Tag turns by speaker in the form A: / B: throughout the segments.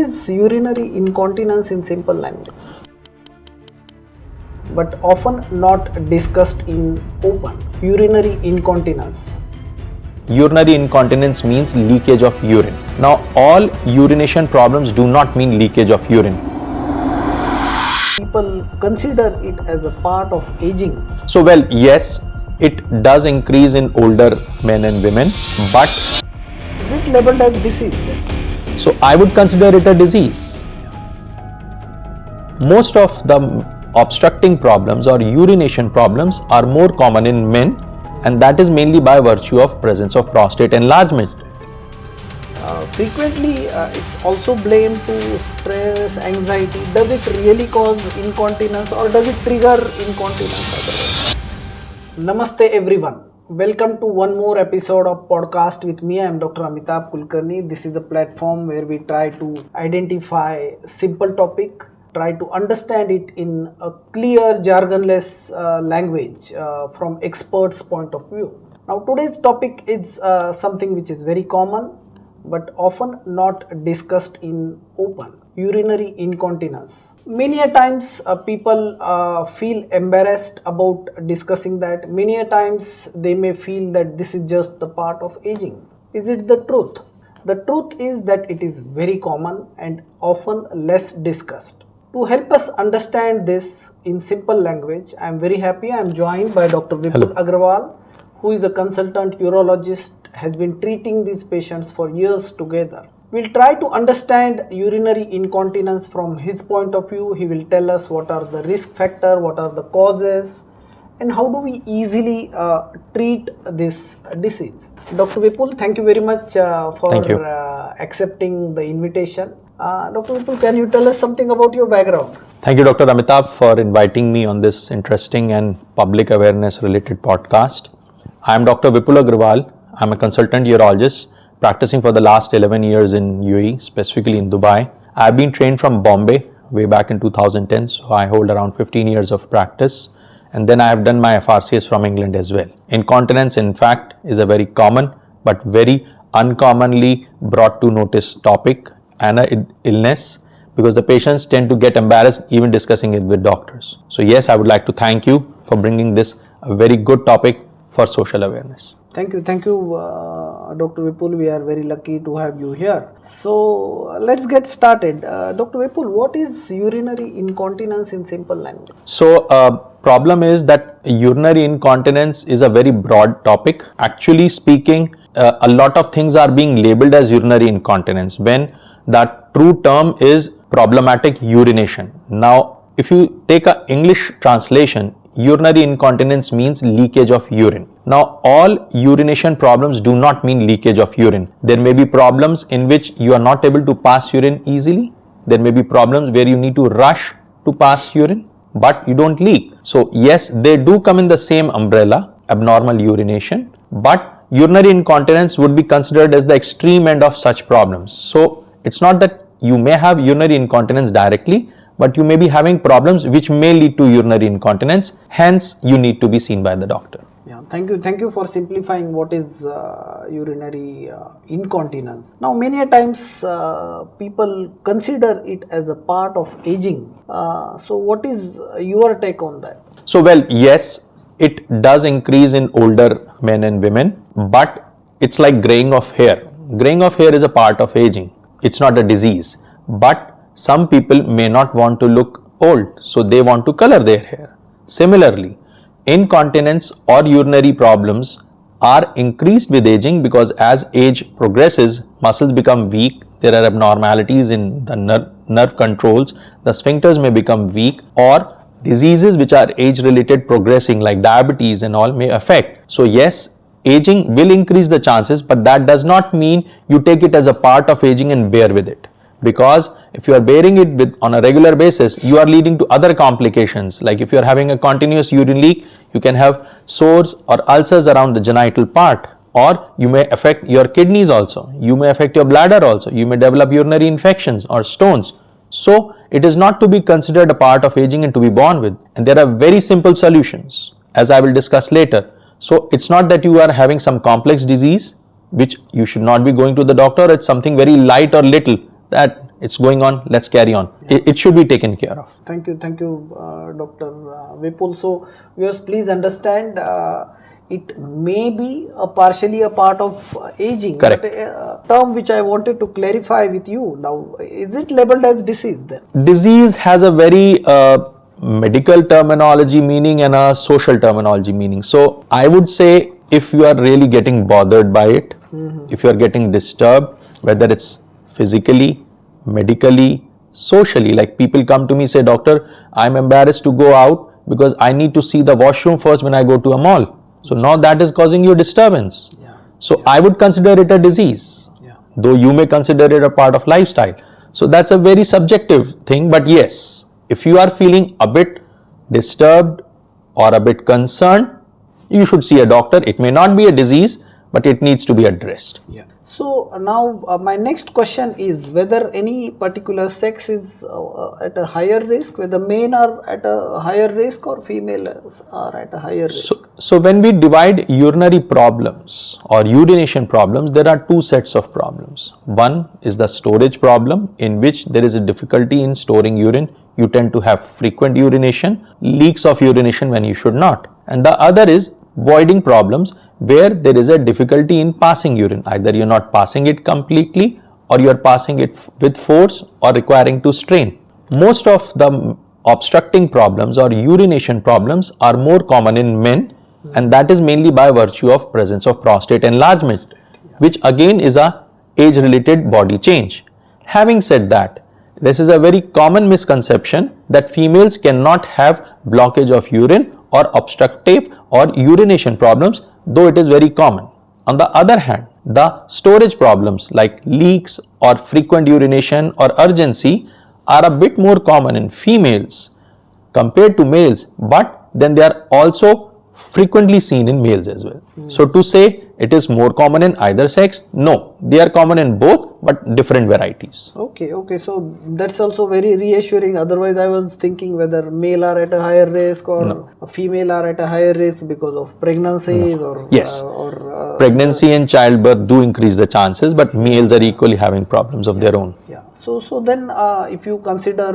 A: is urinary incontinence in simple language, but often not discussed in open? Urinary incontinence.
B: Urinary incontinence means leakage of urine. Now, all urination problems do not mean leakage of urine.
A: People consider it as a part of aging.
B: So, well, yes, it does increase in older men and women, but
A: is it labeled as disease then?
B: So I would consider it a disease. Most of the obstructing problems or urination problems are more common in men, and that is mainly by virtue of presence of prostate enlargement.
A: Frequently, it's also blamed to stress, anxiety. Does it really cause incontinence or does it trigger incontinence otherwise? Namaste everyone. Welcome to one more episode of podcast with me. I am Dr. Amitabh Kulkarni. This is a platform where we try to identify simple topic, try to understand it in a clear, jargonless language from experts' point of view. Now today's topic is something which is very common but often not discussed in open. Urinary incontinence. Many a times people feel embarrassed about discussing that. Many a times they may feel that this is just the part of aging. Is it the truth? The truth is that it is very common and often less discussed. To help us understand this in simple language, I am very happy I am joined by Dr. Vipul Agrawal, who is a consultant urologist, has been treating these patients for years together. We'll try to understand urinary incontinence from his point of view. He will tell us what are the risk factors, what are the causes, and how do we easily treat this disease. Dr. Vipul, thank you very much for accepting the invitation. Dr. Vipul, can you tell us something about your background?
B: Thank you, Dr. Amitabh, for inviting me on this interesting and public awareness related podcast. I am Dr. Vipul Agrawal. I am a consultant urologist practicing for the last 11 years in UAE, specifically in Dubai. I have been trained from Bombay way back in 2010, so I hold around 15 years of practice. And then I have done my FRCS from England as well. Incontinence, in fact, is a very common but very uncommonly brought to notice topic and an illness, because the patients tend to get embarrassed even discussing it with doctors. So yes, I would like to thank you for bringing this a very good topic for social awareness.
A: Thank you, Dr. Vipul. We are very lucky to have you here. So let's get started. Dr. Vipul, what is urinary incontinence in simple language?
B: So problem is that urinary incontinence is a very broad topic. Actually speaking, a lot of things are being labeled as urinary incontinence when the true term is problematic urination. Now, if you take an English translation, urinary incontinence means leakage of urine. Now, all urination problems do not mean leakage of urine. There may be problems in which you are not able to pass urine easily. There may be problems where you need to rush to pass urine, but you don't leak. So, yes, they do come in the same umbrella, abnormal urination, but urinary incontinence would be considered as the extreme end of such problems. So, it's not that you may have urinary incontinence directly, but you may be having problems which may lead to urinary incontinence. Hence, you need to be seen by the doctor.
A: Yeah, thank you for simplifying what is urinary incontinence. Now, many a times people consider it as a part of aging. So, what is your take on that?
B: So, well, yes, it does increase in older men and women, but it's like graying of hair. Graying of hair is a part of aging. It's not a disease, but some people may not want to look old, so they want to color their hair. Similarly, incontinence or urinary problems are increased with aging because as age progresses, muscles become weak, there are abnormalities in the nerve controls, the sphincters may become weak, or diseases which are age related progressing like diabetes and all may affect. So yes, aging will increase the chances, but that does not mean you take it as a part of aging and bear with it. Because if you are bearing it with on a regular basis, you are leading to other complications. Like if you are having a continuous urine leak, you can have sores or ulcers around the genital part, or you may affect your kidneys also. You may affect your bladder also. You may develop urinary infections or stones. So it is not to be considered a part of aging and to be born with. And there are very simple solutions, as I will discuss later. So it's not that you are having some complex disease, which you should not be going to the doctor. It's something very light or little that it's going on, let's carry on. It should be taken care of.
A: Thank you, Dr. Vipul. So, viewers, please understand, it may be partially a part of aging.
B: Correct.
A: But a term which I wanted to clarify with you now, is it labeled as disease then?
B: Disease has a very medical terminology meaning and a social terminology meaning. So I would say, if you are really getting bothered by it, if you are getting disturbed, whether it's physically, medically, socially, like people come to me say, doctor, I'm embarrassed to go out because I need to see the washroom first when I go to a mall. So now that is causing you disturbance. So I would consider it a disease, though you may consider it a part of lifestyle. So that's a very subjective thing, but yes, if you are feeling a bit disturbed or a bit concerned, you should see a doctor. It may not be a disease, but it needs to be addressed.
A: So now my next question is whether any particular sex is at a higher risk, whether men are at a higher risk or females are at a higher risk.
B: So when we divide urinary problems or urination problems, there are two sets of problems. One is the storage problem, in which there is a difficulty in storing urine. You tend to have frequent urination, leaks of urination when you should not. And the other is voiding problems, where there is a difficulty in passing urine. Either you're not passing it completely, or you're passing it with force or requiring to strain. Most of the obstructing problems or urination problems are more common in men, and that is mainly by virtue of presence of prostate enlargement, which again is a age-related body change. Having said that, this is a very common misconception that females cannot have blockage of urine or obstructive or urination problems, though it is very common. On the other hand, the storage problems like leaks or frequent urination or urgency are a bit more common in females compared to males, but then they are also frequently seen in males as well. So to say it is more common in either sex, no, they are common in both, but different varieties.
A: Okay, so that's also very reassuring. Otherwise, I was thinking whether male are at a higher risk or female are at a higher risk because of pregnancies or
B: yes, pregnancy and childbirth do increase the chances, but males are equally having problems of their own.
A: So then if you consider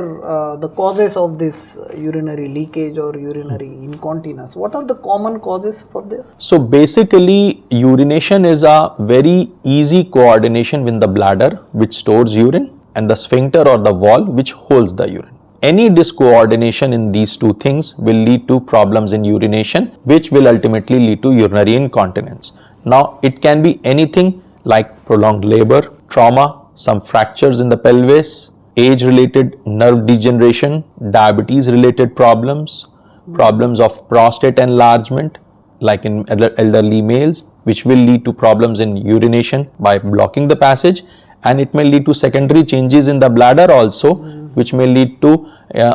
A: the causes of this urinary leakage or urinary incontinence, what are the common causes for this?
B: So basically, urination is a very easy coordination with the bladder, which stores urine, and the sphincter or the wall, which holds the urine. Any discoordination in these two things will lead to problems in urination, which will ultimately lead to urinary incontinence. Now, it can be anything like prolonged labor, trauma, some fractures in the pelvis, age-related nerve degeneration, diabetes-related problems, problems of prostate enlargement like in elderly males, which will lead to problems in urination by blocking the passage, and it may lead to secondary changes in the bladder also, which may lead to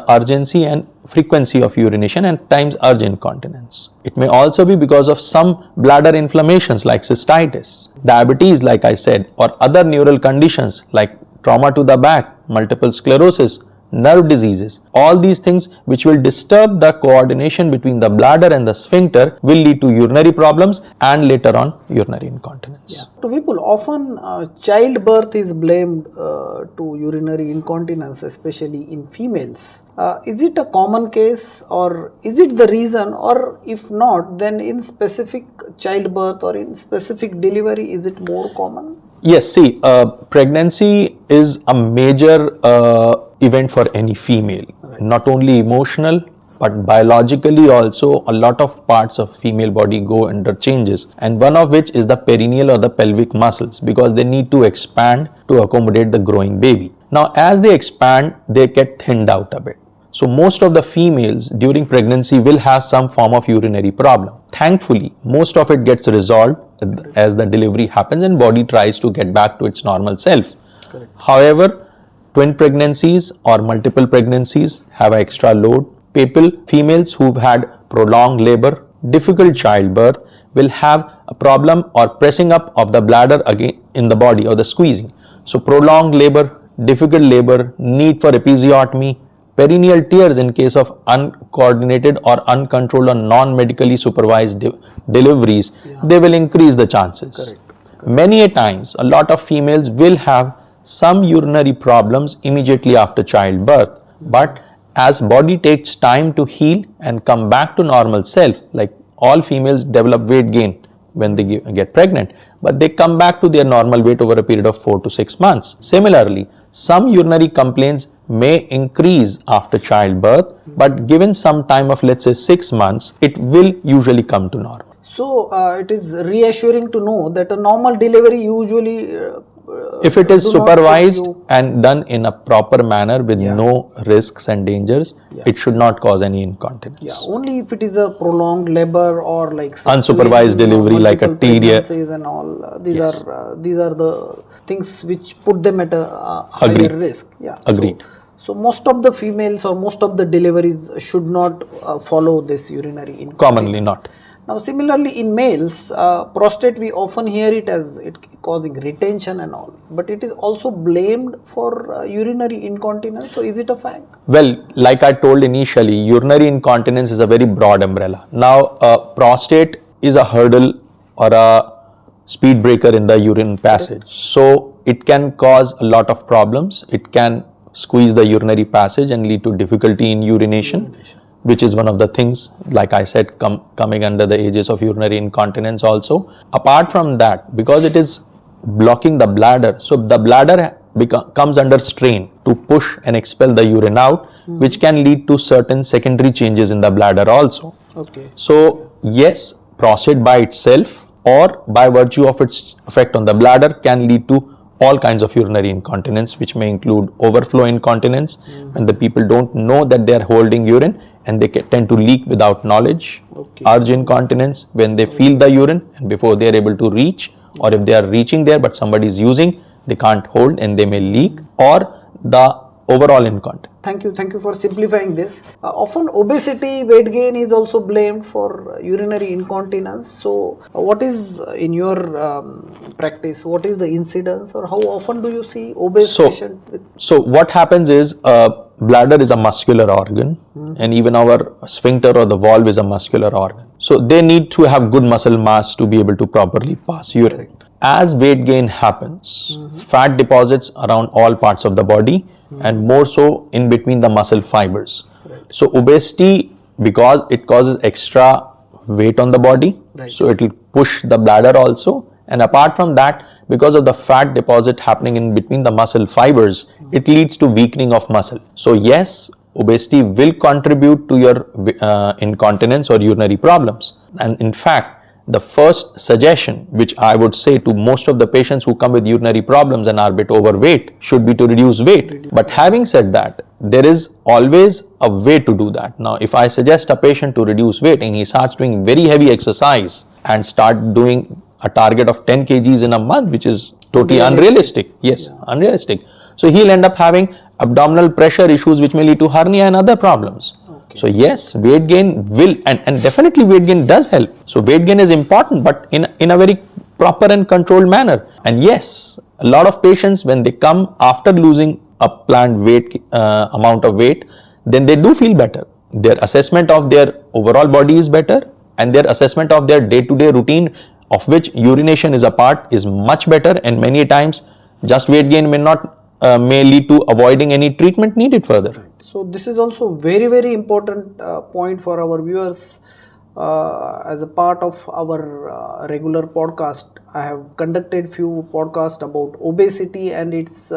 B: urgency and frequency of urination and times urge incontinence. It may also be because of some bladder inflammations like cystitis, diabetes like I said, or other neural conditions like trauma to the back, multiple sclerosis, nerve diseases. All these things which will disturb the coordination between the bladder and the sphincter will lead to urinary problems and later on urinary incontinence.
A: To Vipul, often childbirth is blamed to urinary incontinence, especially in females. Is it a common case, or is it the reason, or if not, then in specific childbirth or in specific delivery, is it more common?
B: Yes, see, pregnancy is a major event for any female, not only emotional, but biologically also a lot of parts of female body go under changes, and one of which is the perineal or the pelvic muscles, because they need to expand to accommodate the growing baby. Now, as they expand, they get thinned out a bit. So most of the females during pregnancy will have some form of urinary problem. Thankfully, most of it gets resolved as the delivery happens and body tries to get back to its normal self.
A: Correct.
B: However, twin pregnancies or multiple pregnancies have an extra load. Females who've had prolonged labor, difficult childbirth will have a problem or pressing up of the bladder again in the body or the squeezing. So prolonged labor, difficult labor, need for episiotomy, perineal tears in case of uncoordinated or uncontrolled or non-medically supervised deliveries, they will increase the chances.
A: Correct.
B: Many a times, a lot of females will have some urinary problems immediately after childbirth, but as body takes time to heal and come back to normal self, like all females develop weight gain when they get pregnant, but they come back to their normal weight over a period of 4 to 6 months. Similarly, some urinary complaints may increase after childbirth, but given some time of, let's say, 6 months, it will usually come to normal.
A: So it is reassuring to know that a normal delivery usually
B: if it is
A: do not
B: supervised
A: give you-
B: and done in a proper manner with no risks and dangers, it should not cause any incontinence.
A: only if it is a prolonged labor or like say,
B: Unsupervised
A: twin or
B: delivery like a
A: multiple
B: TDA.
A: pregnancies and all. These are the things which put them at a higher risk. Yeah.
B: Agreed.
A: So most of the females or most of the deliveries should not follow this urinary incontinence.
B: Commonly not.
A: Now similarly in males, prostate, we often hear it as it causing retention and all, but it is also blamed for urinary incontinence. So is it a fact?
B: Well, like I told initially, urinary incontinence is a very broad umbrella. Now, prostate is a hurdle or a speed breaker in the urine passage. So it can cause a lot of problems. It can squeeze the urinary passage and lead to difficulty in urination, which is one of the things, like I said, coming under the aegis of urinary incontinence also. Apart from that, because it is blocking the bladder, so the bladder comes under strain to push and expel the urine out, which can lead to certain secondary changes in the bladder also.
A: Okay.
B: So yes, prostate by itself or by virtue of its effect on the bladder can lead to all kinds of urinary incontinence, which may include overflow incontinence, when the people don't know that they are holding urine and they tend to leak without knowledge. Urge incontinence, when they feel the urine and before they are able to reach, or if they are reaching there but somebody is using, they can't hold and they may leak, or the overall incontinence.
A: Thank you for simplifying this. Often obesity, weight gain is also blamed for urinary incontinence. So what is in your practice, what is the incidence or how often do you see obese patient with?
B: So what happens is, bladder is a muscular organ and even our sphincter or the valve is a muscular organ. So they need to have good muscle mass to be able to properly pass urine. As weight gain happens, fat deposits around all parts of the body and more so in between the muscle fibers. So obesity, because it causes extra weight on the body, so it will push the bladder also, and apart from that, because of the fat deposit happening in between the muscle fibers, it leads to weakening of muscle. So yes, obesity will contribute to your incontinence or urinary problems, and in fact the first suggestion which I would say to most of the patients who come with urinary problems and are a bit overweight should be to reduce weight. But having said that, there is always a way to do that. Now, if I suggest a patient to reduce weight and he starts doing very heavy exercise and start doing a target of 10 kgs in a month, which is totally unrealistic. Yes, unrealistic. So he'll end up having abdominal pressure issues which may lead to hernia and other problems. So yes, weight gain will, and definitely weight gain does help. So weight gain is important, but in a very proper and controlled manner. And yes, a lot of patients, when they come after losing a planned weight, amount of weight, then they do feel better. Their assessment of their overall body is better, and their assessment of their day-to-day routine, of which urination is a part, is much better. And many times, just weight gain may lead to avoiding any treatment needed further.
A: So this is also very important point for our viewers. As a part of our regular podcast, I have conducted few podcasts about obesity and its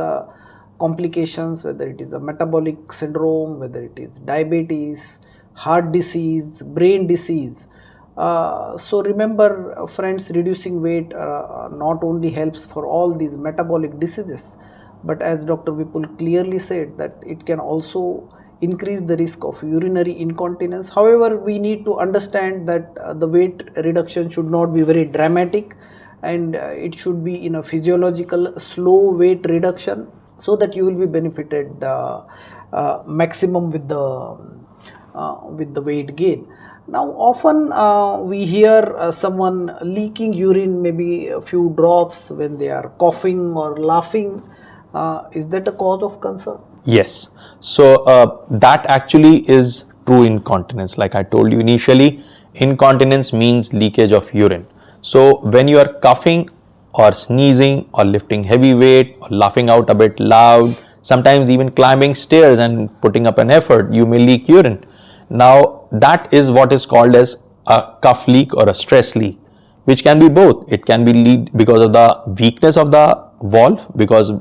A: complications, whether it is a metabolic syndrome, whether it is diabetes, heart disease, brain disease. So remember friends, reducing weight not only helps for all these metabolic diseases, but as Dr. Vipul clearly said, that it can also increase the risk of urinary incontinence. However, we need to understand that the weight reduction should not be very dramatic, and it should be in a physiological slow weight reduction, so that you will be benefited maximum with the weight gain. Now often we hear someone leaking urine, maybe a few drops when they are coughing or laughing. Is that a cause of concern?
B: Yes. So that actually is true incontinence. Like I told you initially, incontinence means leakage of urine. So when you are coughing or sneezing or lifting heavy weight or laughing out a bit loud, sometimes even climbing stairs and putting up an effort, you may leak urine. Now that is what is called as a cuff leak or a stress leak, which can be both. It can be leak because of the weakness of the valve, because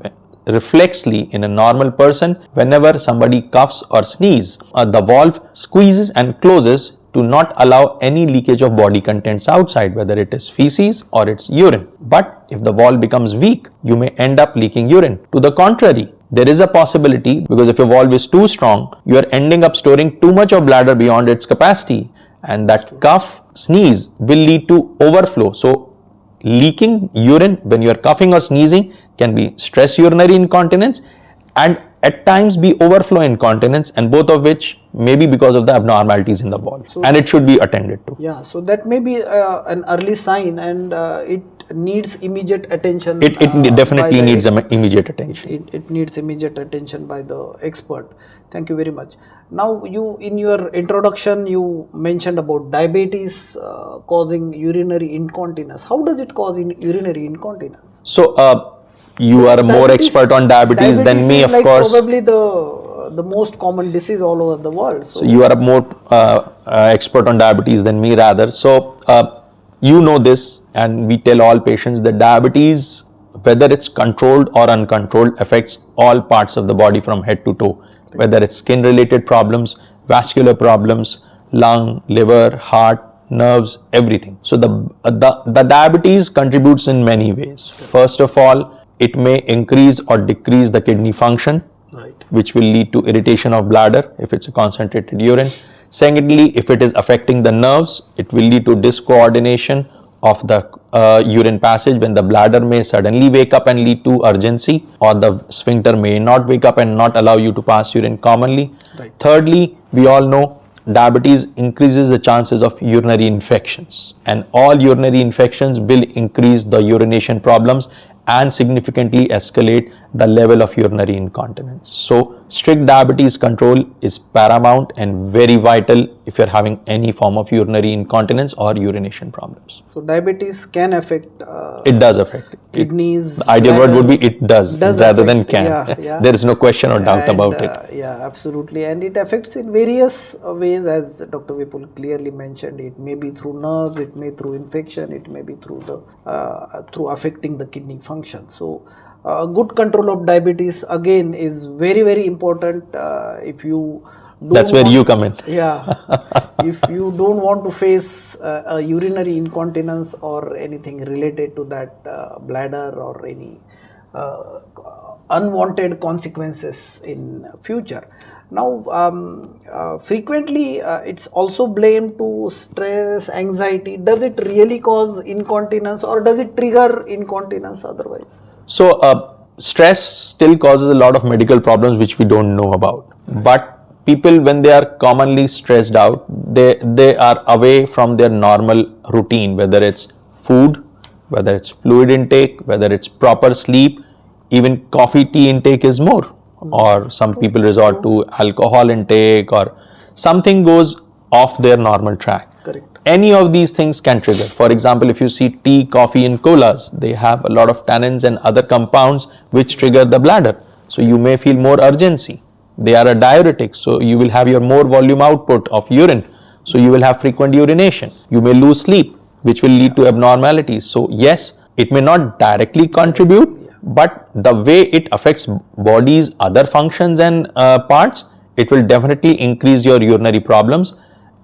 B: reflexly in a normal person, whenever somebody coughs or sneezes, the valve squeezes and closes to not allow any leakage of body contents outside, whether it is feces or it's urine. But if the valve becomes weak, you may end up leaking urine. To the contrary, there is a possibility, because if your valve is too strong, you are ending up storing too much of bladder beyond its capacity, and that cough, sneeze will lead to overflow. So leaking urine when you are coughing or sneezing can be stress urinary incontinence and at times be overflow incontinence, and both of which may be because of the abnormalities in the valve, and it should be attended to.
A: Yeah, so that may be an early sign, and it needs immediate attention.
B: It definitely needs immediate attention.
A: It needs immediate attention by the expert. Thank you very much. Now, you in your introduction you mentioned about diabetes causing urinary incontinence. How does it cause urinary incontinence?
B: So you are more expert on diabetes than me, of course.
A: Probably the most common disease all over the world.
B: So you are more expert on diabetes than me, rather. So you know this, and we tell all patients that diabetes, whether it's controlled or uncontrolled, affects all parts of the body from head to toe, whether it's skin related problems, vascular problems, lung, liver, heart, nerves, everything. So the diabetes contributes in many ways. First of all, it may increase or decrease the kidney function, which will lead to irritation of bladder if it's a concentrated urine. Secondly, if it is affecting the nerves, it will lead to discoordination of the urine passage, when the bladder may suddenly wake up and lead to urgency, or the sphincter may not wake up and not allow you to pass urine commonly. Thirdly, we all know diabetes increases the chances of urinary infections, and all urinary infections will increase the urination problems and significantly escalate the level of urinary incontinence. So strict diabetes control is paramount and very vital if you're having any form of urinary incontinence or urination problems.
A: So diabetes can affect
B: it does affect
A: kidneys.
B: The ideal word would be it does rather
A: affect,
B: than can.
A: Yeah.
B: There is no question or doubt about it.
A: Yeah, absolutely. And it affects in various ways, as Dr. Vipul clearly mentioned. It may be through nerves, it may through infection, it may be through the through affecting the kidney function. So good control of diabetes again is very, very important. If you
B: that's where you come in.
A: Yeah. If you don't want to face a urinary incontinence or anything related to that bladder or any unwanted consequences in future. Now, frequently it's also blamed to stress, anxiety. Does it really cause incontinence, or does it trigger incontinence otherwise?
B: So stress still causes a lot of medical problems which we don't know about. But people, when they are commonly stressed out, they are away from their normal routine, whether it's food, whether it's fluid intake, whether it's proper sleep, even coffee, tea intake is more. Or some people resort to alcohol intake, or something goes off their normal track.
A: Correct.
B: Any of these things can trigger. For example, if you see tea, coffee and colas, they have a lot of tannins and other compounds which trigger the bladder. So you may feel more urgency. They are a diuretic, so you will have your more volume output of urine. So you will have frequent urination. You may lose sleep, which will lead to abnormalities. So yes, it may not directly contribute, but the way it affects body's other functions and parts, it will definitely increase your urinary problems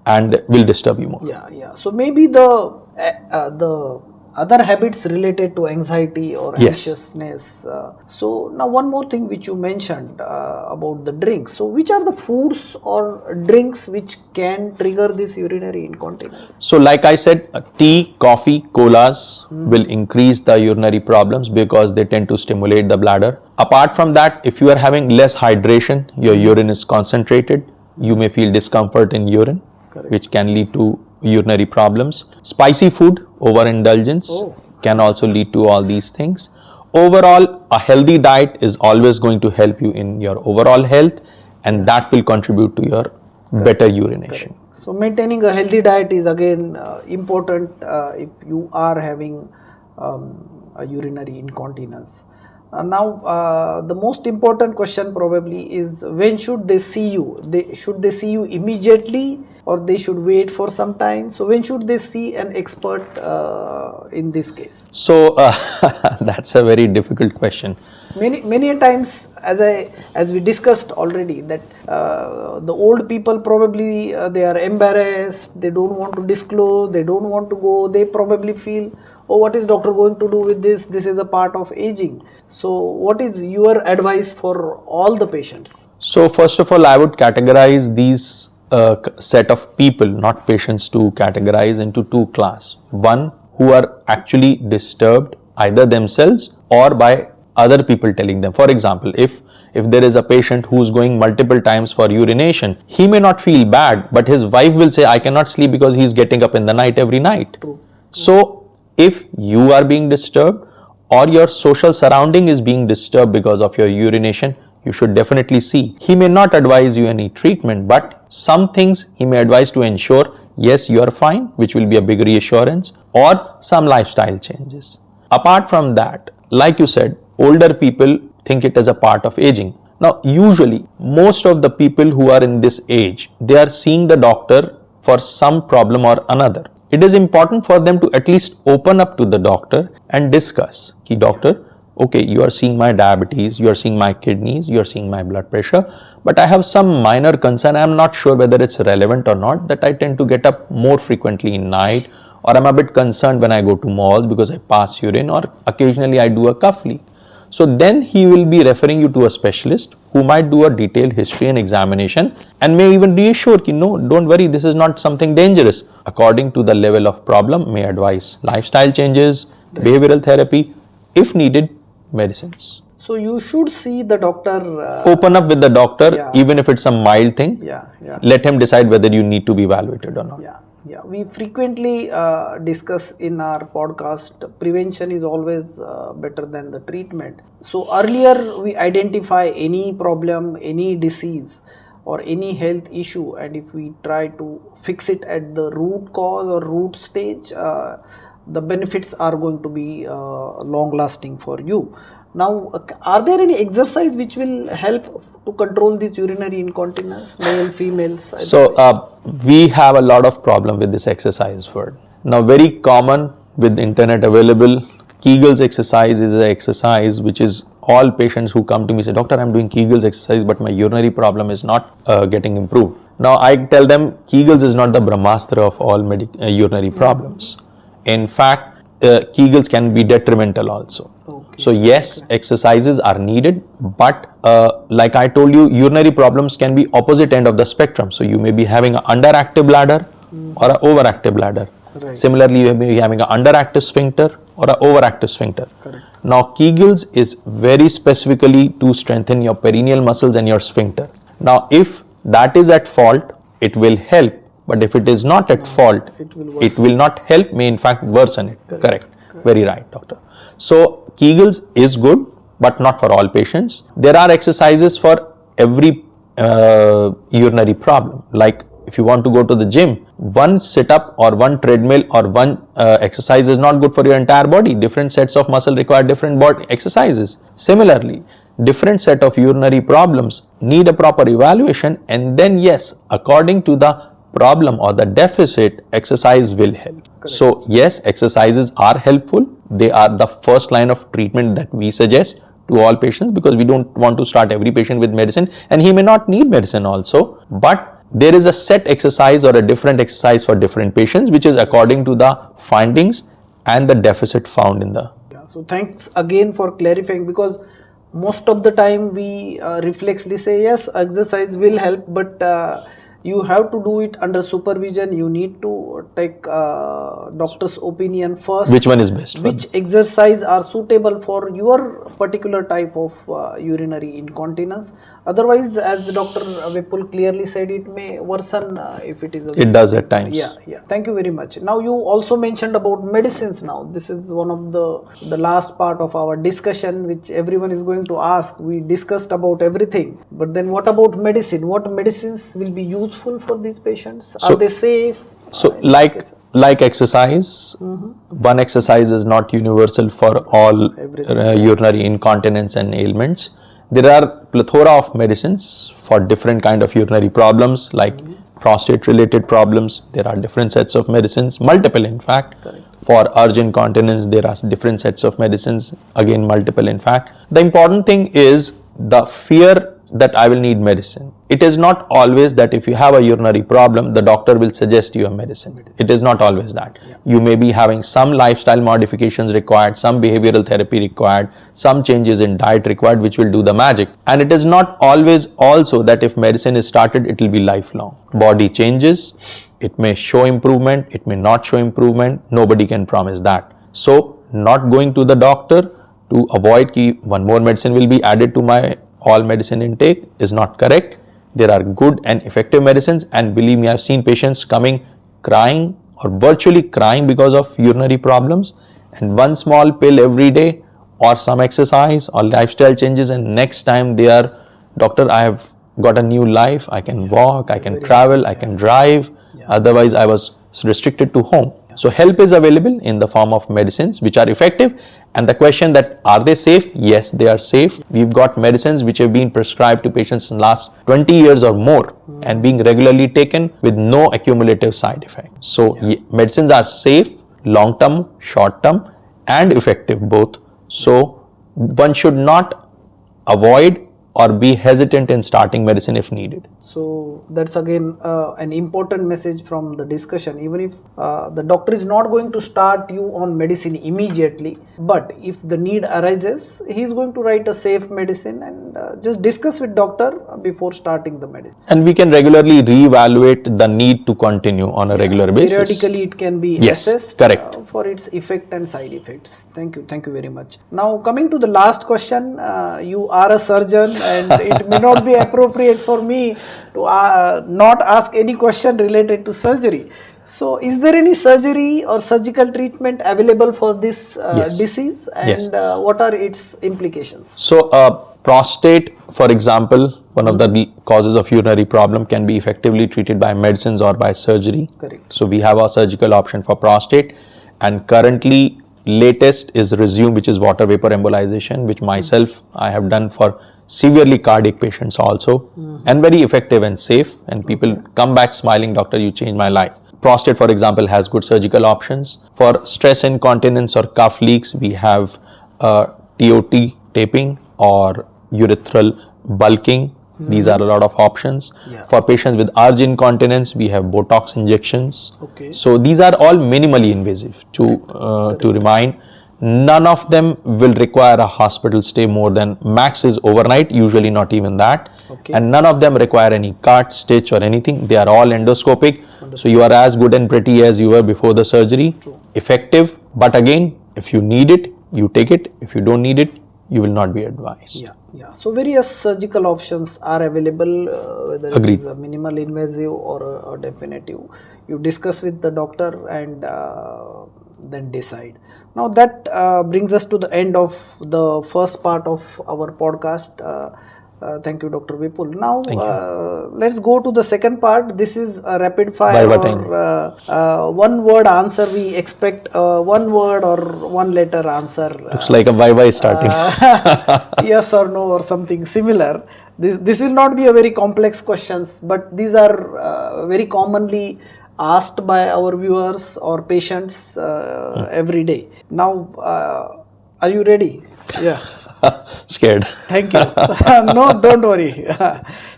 B: and will disturb you more.
A: Yeah. So maybe the other habits related to anxiety or anxiousness. So now one more thing which you mentioned about the drinks. So which are the foods or drinks which can trigger this urinary incontinence?
B: So like I said, tea, coffee, colas will increase the urinary problems because they tend to stimulate the bladder. Apart from that, if you are having less hydration, your urine is concentrated, you may feel discomfort in urine.
A: Correct.
B: Which can lead to urinary problems. Spicy food, overindulgence can also lead to all these things. Overall, a healthy diet is always going to help you in your overall health, and that will contribute to your better urination.
A: Correct. So maintaining a healthy diet is again important if you are having urinary incontinence. Now, the most important question probably is, when should they see you? Should they see you immediately, or they should wait for some time? So when should they see an expert in this case?
B: So that's a very difficult question.
A: Many a times, as we discussed already, that the old people probably they are embarrassed, they don't want to disclose, they don't want to go, they probably feel, oh, what is doctor going to do with this? This is a part of aging. So what is your advice for all the patients?
B: So first of all, I would categorize these set of people, not patients, to categorize into two classes. One, who are actually disturbed either themselves or by other people telling them. For example, if there is a patient who is going multiple times for urination, he may not feel bad, but his wife will say, I cannot sleep because he is getting up in the night every night.
A: True.
B: So if you are being disturbed or your social surrounding is being disturbed because of your urination, you should definitely see. He may not advise you any treatment, but some things he may advise to ensure, yes, you are fine, which will be a big reassurance, or some lifestyle changes. Apart from that, like you said, older people think it as a part of aging. Now, usually, most of the people who are in this age, they are seeing the doctor for some problem or another. It is important for them to at least open up to the doctor and discuss. Ki doctor, okay, you are seeing my diabetes, you are seeing my kidneys, you are seeing my blood pressure, but I have some minor concern. I am not sure whether it's relevant or not, that I tend to get up more frequently in night, or I'm a bit concerned when I go to malls because I pass urine, or occasionally I do a cuffley. So then he will be referring you to a specialist who might do a detailed history and examination and may even reassure you, no, don't worry, this is not something dangerous. According to the level of problem, may advise lifestyle changes, behavioral therapy, if needed, medicines.
A: So you should see the doctor.
B: Open up with the doctor, even if it's a mild thing. Let him decide whether you need to be evaluated or not.
A: We frequently discuss in our podcast, prevention is always better than the treatment. So earlier we identify any problem, any disease or any health issue, and if we try to fix it at the root cause or root stage, the benefits are going to be long lasting for you. Now, are there any exercise which will help to control this urinary incontinence, male, females?
B: So, we have a lot of problem with this exercise word. Now, very common with internet available, Kegels exercise is an exercise which is all patients who come to me say, doctor, I'm doing Kegels exercise, but my urinary problem is not getting improved. Now, I tell them Kegels is not the Brahmastra of all urinary problems. In fact, Kegels can be detrimental also. So yes, exercises are needed, but like I told you, urinary problems can be opposite end of the spectrum. So you may be having an underactive bladder or an overactive bladder. Similarly, you may be having an underactive sphincter or an overactive sphincter. Now, Kegels is very specifically to strengthen your perineal muscles and your sphincter. Now, if that is at fault, it will help. But if it is not at fault, it will not help, may in fact worsen it. Correct. Very right, doctor. So, Kegels is good, but not for all patients. There are exercises for every urinary problem. Like if you want to go to the gym, one sit-up or one treadmill or one exercise is not good for your entire body. Different sets of muscle require different body exercises. Similarly, different set of urinary problems need a proper evaluation, and then yes, according to the problem or the deficit, exercise will help. So yes, exercises are helpful. They are the first line of treatment that we suggest to all patients, because we don't want to start every patient with medicine, and he may not need medicine also, but there is a set exercise or a different exercise for different patients, which is according to the findings and the deficit found in the.
A: So thanks again for clarifying, because most of the time we reflexly say yes, exercise will help, but you have to do it under supervision. You need to take doctor's opinion first.
B: Which one is best?
A: Which exercise are suitable for your particular type of urinary incontinence. Otherwise, as Dr. Vipul clearly said, it may worsen if it is.
B: It does at times.
A: Yeah. Thank you very much. Now, you also mentioned about medicines. Now, this is one of the last part of our discussion, which everyone is going to ask. We discussed about everything, but then what about medicine? What medicines will be useful for these patients? Are they safe?
B: So
A: in these cases?
B: like exercise, one exercise is not universal for all urinary incontinence and ailments. There are plethora of medicines for different kind of urinary problems like prostate related problems. There are different sets of medicines, multiple in fact.
A: Correct.
B: For urge incontinence, there are different sets of medicines, again multiple in fact. The important thing is the fear that I will need medicine. It is not always that if you have a urinary problem, the doctor will suggest you a medicine. It is not always that. You may be having some lifestyle modifications required, some behavioral therapy required, some changes in diet required, which will do the magic. And it is not always also that if medicine is started, it will be lifelong. Body changes, it may show improvement, it may not show improvement. Nobody can promise that. So not going to the doctor to avoid one more medicine will be added to my all medicine intake is not correct. There are good and effective medicines, and believe me, I've seen patients coming crying or virtually crying because of urinary problems, and one small pill every day or some exercise or lifestyle changes, and next time they are, doctor, I have got a new life, I can walk, I can travel, I can drive, otherwise I was restricted to home. So help is available in the form of medicines which are effective, and the question that are they safe? Yes, they are safe. We've got medicines which have been prescribed to patients in the last 20 years or more and being regularly taken with no accumulative side effect. So medicines are safe, long term, short term and effective both. So one should not avoid or be hesitant in starting medicine if needed.
A: So that's again an important message from the discussion. Even if the doctor is not going to start you on medicine immediately, but if the need arises, he is going to write a safe medicine, and just discuss with doctor before starting the medicine.
B: And we can regularly reevaluate the need to continue on a regular basis.
A: Periodically it can be assessed for its effect and side effects. Thank you very much. Now coming to the last question, you are a surgeon and it may not be appropriate for me to not ask any question related to surgery. So is there any surgery or surgical treatment available for this disease, and what are its implications?
B: So prostate, for example, one of the causes of urinary problem can be effectively treated by medicines or by surgery.
A: Correct.
B: So we have a surgical option for prostate, and currently latest is Resume, which is water vapor embolization, which myself I have done for severely cardiac patients also, and very effective and safe, and people come back smiling, doctor, you changed my life. Prostate, for example, has good surgical options. For stress incontinence or cuff leaks, we have TOT taping or urethral bulking. These are a lot of options. For patients with urge incontinence, we have Botox injections. So these are all minimally invasive. To remind, none of them will require a hospital stay more than max is overnight, usually not even that. And none of them require any cut, stitch or anything. They are all endoscopic. So you are as good and pretty as you were before the surgery. Effective, but again, if you need it, you take it. If you don't need it, you will not be advised.
A: So various surgical options are available, whether it is a minimal invasive or a definitive. You discuss with the doctor and then decide. Now that brings us to the end of the first part of our podcast. Thank you, Dr. Vipul. Now let's go to the second part. This is a rapid fire or one word answer. We expect one word or one letter answer.
B: Looks like a bye-bye starting.
A: Yes or no or something similar. This will not be a very complex questions, but these are very commonly asked by our viewers or patients every day. Now, are you ready? Yeah.
B: Scared.
A: Thank you. No, don't worry.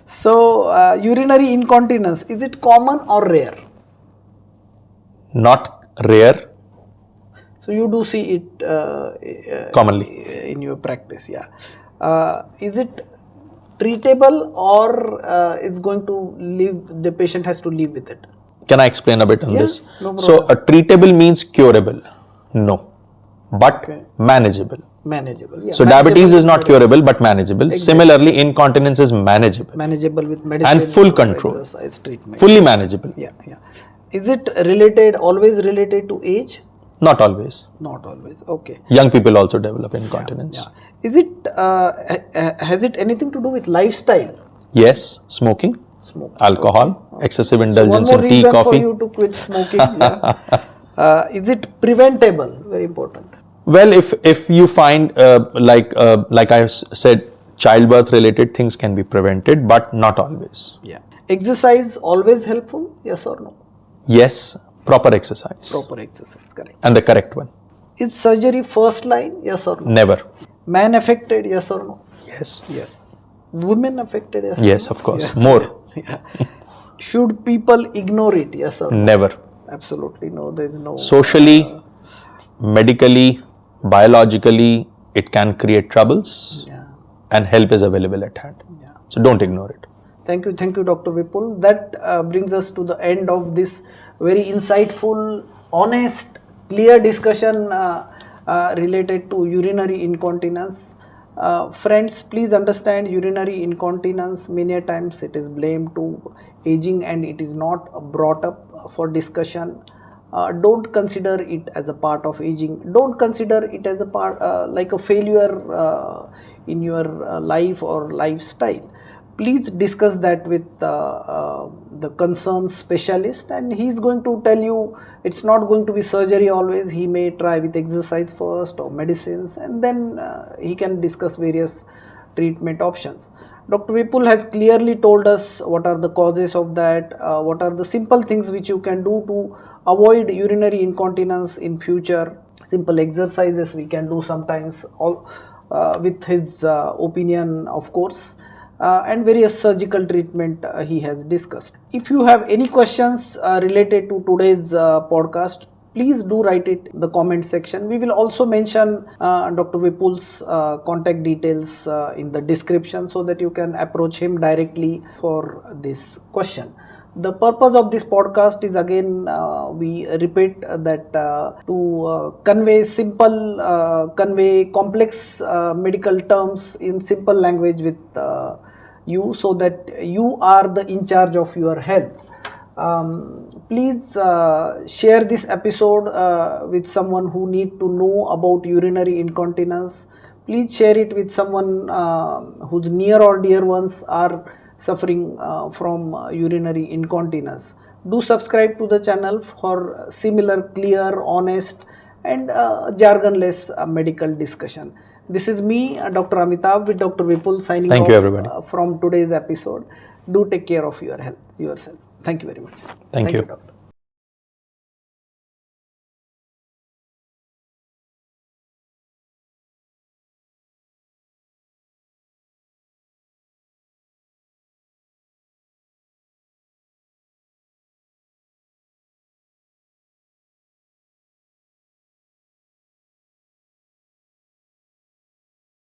A: So, urinary incontinence, is it common or rare?
B: Not rare.
A: So, you do see it
B: commonly
A: in your practice, is it treatable or it's going to live, the patient has to live with it?
B: Can I explain a bit on this?
A: No problem.
B: So, a treatable means curable? No. But manageable. So diabetes is not curable but manageable. Similarly, incontinence is manageable.
A: Manageable with medicine
B: and full control.
A: Treatment.
B: Fully manageable.
A: Is it related, always related to age?
B: Not always.
A: Not always. Okay.
B: Young people also develop incontinence.
A: Is it has it anything to do with lifestyle?
B: Yes, smoking.
A: Smoke.
B: alcohol, excessive
A: So one
B: indulgence
A: more
B: in tea,
A: reason for
B: coffee.
A: you to quit smoking. Yeah. Is it preventable? Very important.
B: Well, if you find like I said, childbirth related things can be prevented, but not always.
A: Yeah. Exercise always helpful? Yes or no?
B: Yes, proper exercise
A: Proper exercise, correct.
B: and the correct one.
A: Is surgery first line? Yes or no?
B: Never.
A: Man affected? Yes or no?
B: Yes.
A: Yes. Women affected? Yes.
B: Yes,
A: or no?
B: of course.
A: Yes.
B: More.
A: Yeah. Should people ignore it? Yes or no?
B: Never.
A: Absolutely no. There is no.
B: Socially, medically, biologically, it can create troubles,
A: Yeah.
B: and help is available at hand.
A: Yeah.
B: So don't ignore it.
A: Thank you, Dr. Vipul. That brings us to the end of this very insightful, honest, clear discussion related to urinary incontinence. Friends, please understand urinary incontinence, many a times it is blamed to aging and it is not brought up for discussion. Don't consider it as a part of aging. Don't consider it as a part like a failure in your life or lifestyle. Please discuss that with the concerned specialist, and he is going to tell you it's not going to be surgery always. He may try with exercise first or medicines, and then he can discuss various treatment options. Dr. Vipul has clearly told us what are the causes of that, what are the simple things which you can do to avoid urinary incontinence in future. Simple exercises we can do sometimes, all with his opinion, of course. And various surgical treatment he has discussed. If you have any questions related to today's podcast, please do write it in the comment section. We will also mention Dr. Vipul's contact details in the description so that you can approach him directly for this question. The purpose of this podcast is again, we repeat that to convey complex medical terms in simple language with you, so that you are the in charge of your health. Please share this episode with someone who need to know about urinary incontinence. Please share it with someone whose near or dear ones are suffering from urinary incontinence. Do subscribe to the channel for similar clear, honest and jargonless medical discussion. This is me, Dr. Amitabh, with Dr. Vipul signing
B: Thank
A: off
B: you, everybody.
A: From today's episode. Do take care of your health, yourself. Thank you very much.
B: Thank you.
A: Doctor.